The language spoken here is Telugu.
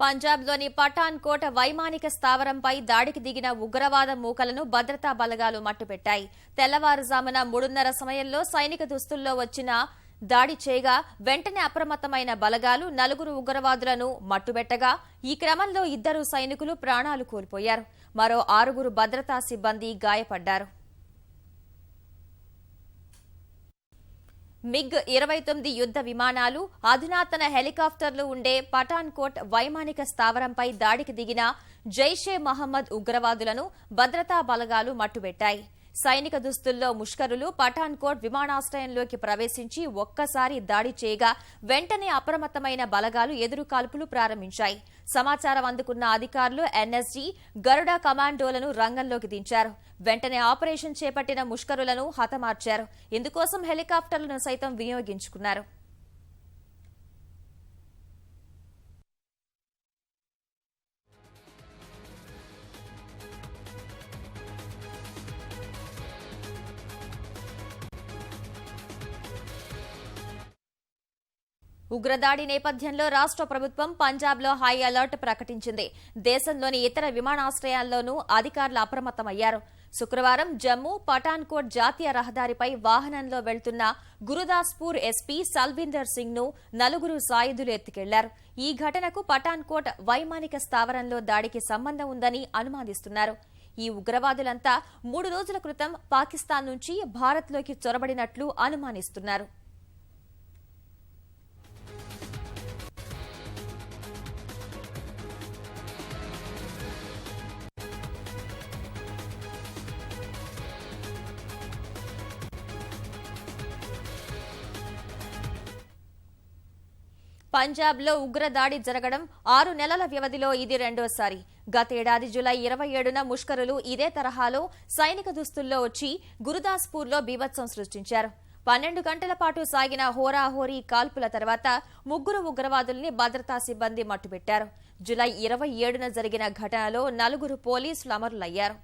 పంజాబ్లోని పఠాన్కోట్ వైమానిక స్థావరంపై దాడికి దిగిన ఉగ్రవాద మూకలను భద్రతా బలగాలు మట్టుపెట్టాయి. తెల్లవారుజామున 3:30 సమయంలో సైనిక దుస్తుల్లో వచ్చిన దాడి చేయగా వెంటనే అప్రమత్తమైన బలగాలు 4 ఉగ్రవాదులను మట్టుబెట్టగా ఈ క్రమంలో 2 సైనికులు ప్రాణాలు కోల్పోయారు. మరో 6 భద్రతా సిబ్బంది గాయపడ్డారు. MiG-29 యుద్ధ విమానాలు, అధునాతన హెలికాప్టర్లు ఉండే పఠాన్కోట్ వైమానిక స్థావరంపై దాడికి దిగిన జైషే మహమ్మద్ ఉగ్రవాదులను భద్రతా బలగాలు మట్టుబెట్టాయి. సైనిక దుస్తుల్లో ముష్కరులు పఠాన్కోట్ విమానాశ్రయంలోకి ప్రవేశించి ఒక్కసారి దాడి చేయగా వెంటనే అప్రమత్తమైన బలగాలు ఎదురుకాల్పులు ప్రారంభించాయి. సమాచారం అందుకున్న అధికారులు ఎన్ఎస్జీ, గరుడ కమాండోలను రంగంలోకి దించారు. వెంటనే ఆపరేషన్ చేపట్టిన ముష్కరులను హతమార్చారు. ఇందుకోసం హెలికాప్టర్లను సైతం వినియోగించుకున్నారు. ఉగ్రదాడి నేపథ్యంలో రాష్ట్ర ప్రభుత్వం పంజాబ్లో హై అలర్ట్ ప్రకటించింది. దేశంలోని ఇతర విమానాశ్రయాల్లోనూ అధికారులు అప్రమత్తమయ్యారు. శుక్రవారం జమ్మూ పఠాన్కోట్ జాతీయ రహదారిపై వాహనంలో వెళ్తున్న గురుదాస్పూర్ ఎస్పీ సల్విందర్ సింగ్ ను 4 సాయుధులు ఎత్తుకెళ్లారు. ఈ ఘటనకు పఠాన్కోట్ వైమానిక స్థావరంలో దాడికి సంబంధం ఉందని అనుమానిస్తున్నారు. ఈ ఉగ్రవాదులంతా 3 రోజుల క్రితం పాకిస్తాన్ నుంచి భారత్లోకి చొరబడినట్లు అనుమానిస్తున్నారు. పంజాబ్లో ఉగ్రదాడి జరగడం 6 నెలల వ్యవధిలో ఇది రెండోసారి. గతేడాది జులై 27న ముష్కరులు ఇదే తరహాలో సైనిక దుస్తుల్లో వచ్చి గురుదాస్పూర్లో బీభత్సం సృష్టించారు. 12 గంటల పాటు సాగిన హోరాహోరీ కాల్పుల తర్వాత 3 ఉగ్రవాదుల్ని భద్రతా సిబ్బంది మట్టుబెట్టారు. జులై 27న జరిగిన ఘటనలో 4 పోలీసులు అమరులయ్యారు.